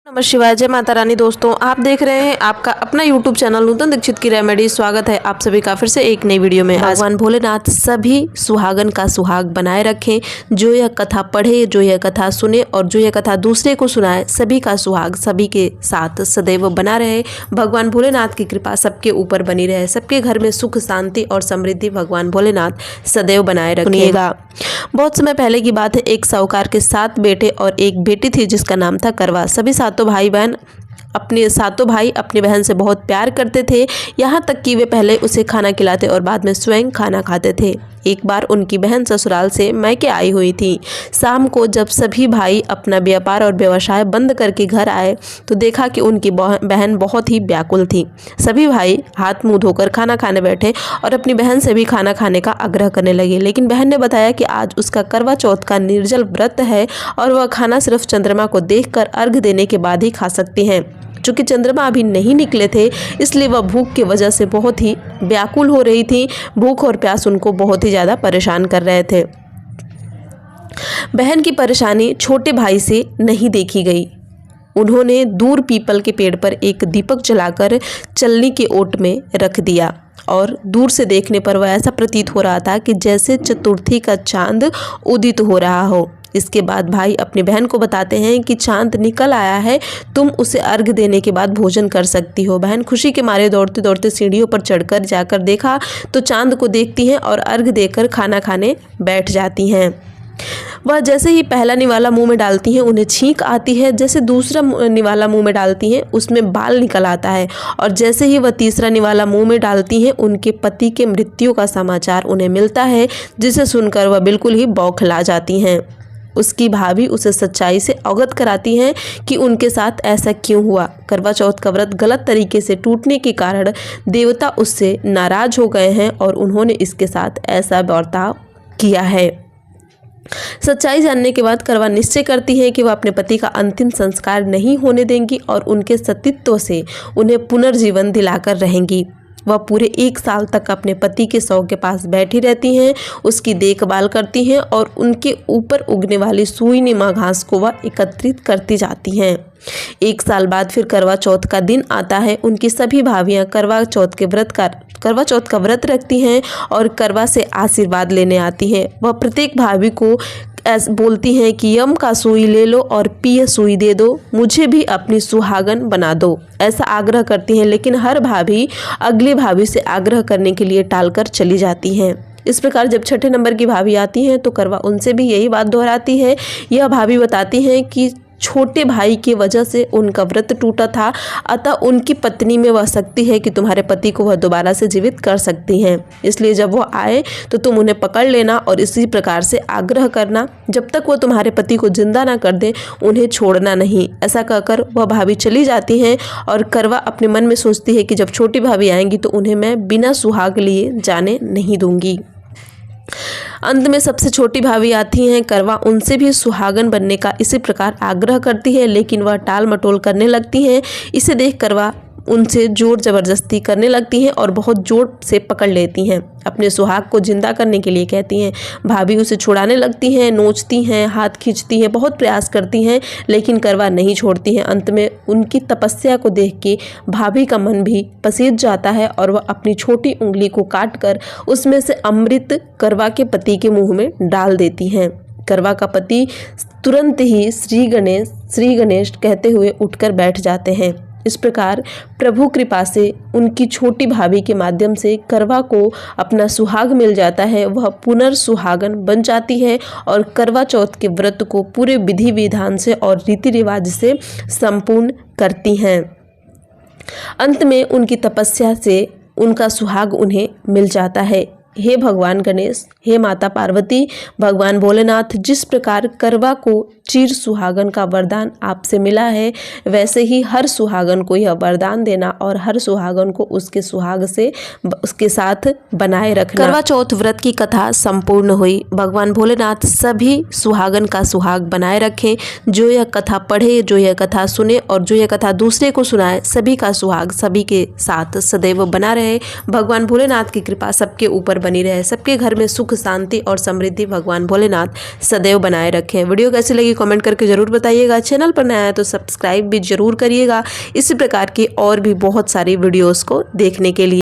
नमः शिवाय, जय माता रानी। दोस्तों, आप देख रहे हैं आपका अपना YouTube चैनल नूतन दीक्षित की रेमेडी। स्वागत है आप सभी का फिर से एक नई वीडियो में। भगवान भोलेनाथ सभी सुहागन का सुहाग बनाए रखें। जो यह कथा पढ़े, जो यह कथा सुने और जो यह कथा दूसरे को सुनाए, सभी का सुहाग सभी के साथ सदैव बना रहे। भगवान भोलेनाथ की कृपा सबके ऊपर बनी रहे। सबके घर में सुख शांति और समृद्धि भगवान भोलेनाथ सदैव बनाए रखिएगा। बहुत समय पहले की बात है, एक साहूकार के 7 बेटे और एक बेटी थी जिसका नाम था करवा। सभी सातों भाई अपनी बहन से बहुत प्यार करते थे, यहाँ तक कि वे पहले उसे खाना खिलाते और बाद में स्वयं खाना खाते थे। एक बार उनकी बहन ससुराल से मैके आई हुई थी। शाम को जब सभी भाई अपना व्यापार और व्यवसाय बंद करके घर आए तो देखा कि उनकी बहन बहुत ही व्याकुल थी। सभी भाई हाथ मुंह धोकर खाना खाने बैठे और अपनी बहन से भी खाना खाने का आग्रह करने लगे, लेकिन बहन ने बताया कि आज उसका करवा चौथ का निर्जल व्रत है और वह खाना सिर्फ चंद्रमा को देखकर अर्घ्य देने के बाद ही खा सकती हैं। चूँकि चंद्रमा अभी नहीं निकले थे, इसलिए वह भूख की वजह से बहुत ही व्याकुल हो रही थी। भूख और प्यास उनको बहुत ही ज़्यादा परेशान कर रहे थे। बहन की परेशानी छोटे भाई से नहीं देखी गई। उन्होंने दूर पीपल के पेड़ पर एक दीपक जलाकर चलनी के ओट में रख दिया और दूर से देखने पर वह ऐसा प्रतीत हो रहा था कि जैसे चतुर्थी का चांद उदित हो रहा हो। इसके बाद भाई अपनी बहन को बताते हैं कि चांद निकल आया है, तुम उसे अर्घ्य देने के बाद भोजन कर सकती हो। बहन खुशी के मारे दौड़ते दौड़ते सीढ़ियों पर चढ़कर जाकर देखा तो चांद को देखती हैं और अर्घ्य देकर खाना खाने बैठ जाती हैं। वह जैसे ही पहला निवाला मुंह में डालती हैं उन्हें छींक आती है। जैसे दूसरा निवाला मुंह में डालती हैं उसमें बाल निकल आता है और जैसे ही वह तीसरा निवाला मुंह में डालती हैं उनके पति के मृत्यु का समाचार उन्हें मिलता है, जिसे सुनकर वह बिल्कुल ही बौखला जाती हैं। उसकी भाभी उसे सच्चाई से अवगत कराती हैं कि उनके साथ ऐसा क्यों हुआ। करवा चौथ का व्रत गलत तरीके से टूटने के कारण देवता उससे नाराज हो गए हैं और उन्होंने इसके साथ ऐसा बर्ताव किया है। सच्चाई जानने के बाद करवा निश्चय करती है कि वह अपने पति का अंतिम संस्कार नहीं होने देंगी और उनके सतीत्व से उन्हें पुनर्जीवन दिलाकर रहेंगी। वह पूरे 1 साल तक अपने पति के शव के पास बैठी रहती हैं, उसकी देखभाल करती हैं और उनके ऊपर उगने वाली सुई नुमा घास को वह एकत्रित करती जाती हैं। 1 साल बाद फिर करवा चौथ का दिन आता है। उनकी सभी भाभियां करवा चौथ का व्रत रखती हैं और करवा से आशीर्वाद लेने आती हैं। वह प्रत्येक भाभी को बोलती हैं कि यम का सुई ले लो और पिय सुई दे दो, मुझे भी अपनी सुहागन बना दो, ऐसा आग्रह करती हैं। लेकिन हर भाभी अगली भाभी से आग्रह करने के लिए टालकर चली जाती हैं। इस प्रकार जब छठे नंबर की भाभी आती हैं तो करवा उनसे भी यही बात दोहराती है। यह भाभी बताती हैं कि छोटे भाई की वजह से उनका व्रत टूटा था, अतः उनकी पत्नी में वह शक्ति है कि तुम्हारे पति को वह दोबारा से जीवित कर सकती हैं। इसलिए जब वो आए तो तुम उन्हें पकड़ लेना और इसी प्रकार से आग्रह करना, जब तक वो तुम्हारे पति को जिंदा ना कर दे उन्हें छोड़ना नहीं। ऐसा कहकर वह भाभी चली जाती हैं और करवा अपने मन में सोचती है कि जब छोटी भाभी आएंगी तो उन्हें मैं बिना सुहाग लिए जाने नहीं दूंगी। अंत में सबसे छोटी भाभी आती हैं। करवा उनसे भी सुहागन बनने का इसी प्रकार आग्रह करती है, लेकिन वह टाल मटोल करने लगती हैं। इसे देख करवा उनसे जोर जबरदस्ती करने लगती हैं और बहुत जोर से पकड़ लेती हैं। अपने सुहाग को जिंदा करने के लिए कहती हैं। भाभी उसे छुड़ाने लगती हैं, नोचती हैं, हाथ खींचती हैं, बहुत प्रयास करती हैं, लेकिन करवा नहीं छोड़ती हैं। अंत में उनकी तपस्या को देख के भाभी का मन भी पसीज जाता है और वह अपनी छोटी उंगली को काटकर उसमें से अमृत करवा के पति के मुंह में डाल देती हैं। करवा का पति तुरंत ही श्री गणेश कहते हुए उठकर बैठ जाते हैं। इस प्रकार प्रभु कृपा से उनकी छोटी भाभी के माध्यम से करवा को अपना सुहाग मिल जाता है। वह पुनर्सुहागन बन जाती है और करवा चौथ के व्रत को पूरे विधि विधान से और रीति रिवाज से संपूर्ण करती हैं। अंत में उनकी तपस्या से उनका सुहाग उन्हें मिल जाता है। हे भगवान गणेश, हे माता पार्वती, भगवान भोलेनाथ, जिस प्रकार करवा को चिर सुहागन का वरदान आपसे मिला है, वैसे ही हर सुहागन को यह वरदान देना और हर सुहागन को उसके सुहाग से उसके साथ बनाए रखना। करवा चौथ व्रत की कथा संपूर्ण हुई। भगवान भोलेनाथ सभी सुहागन का सुहाग बनाए रखें। जो यह कथा पढ़े, जो यह कथा सुने और जो यह कथा दूसरे को सुनाए, सभी का सुहाग सभी के साथ सदैव बना रहे। भगवान भोलेनाथ की कृपा सबके ऊपर बनी रहे। सबके घर में सुख शांति और समृद्धि भगवान भोलेनाथ सदैव बनाए रखें। वीडियो कैसी लगी कमेंट करके ज़रूर बताइएगा। चैनल पर नया है तो सब्सक्राइब भी ज़रूर करिएगा इसी प्रकार की और भी बहुत सारी वीडियोज़ को देखने के लिए।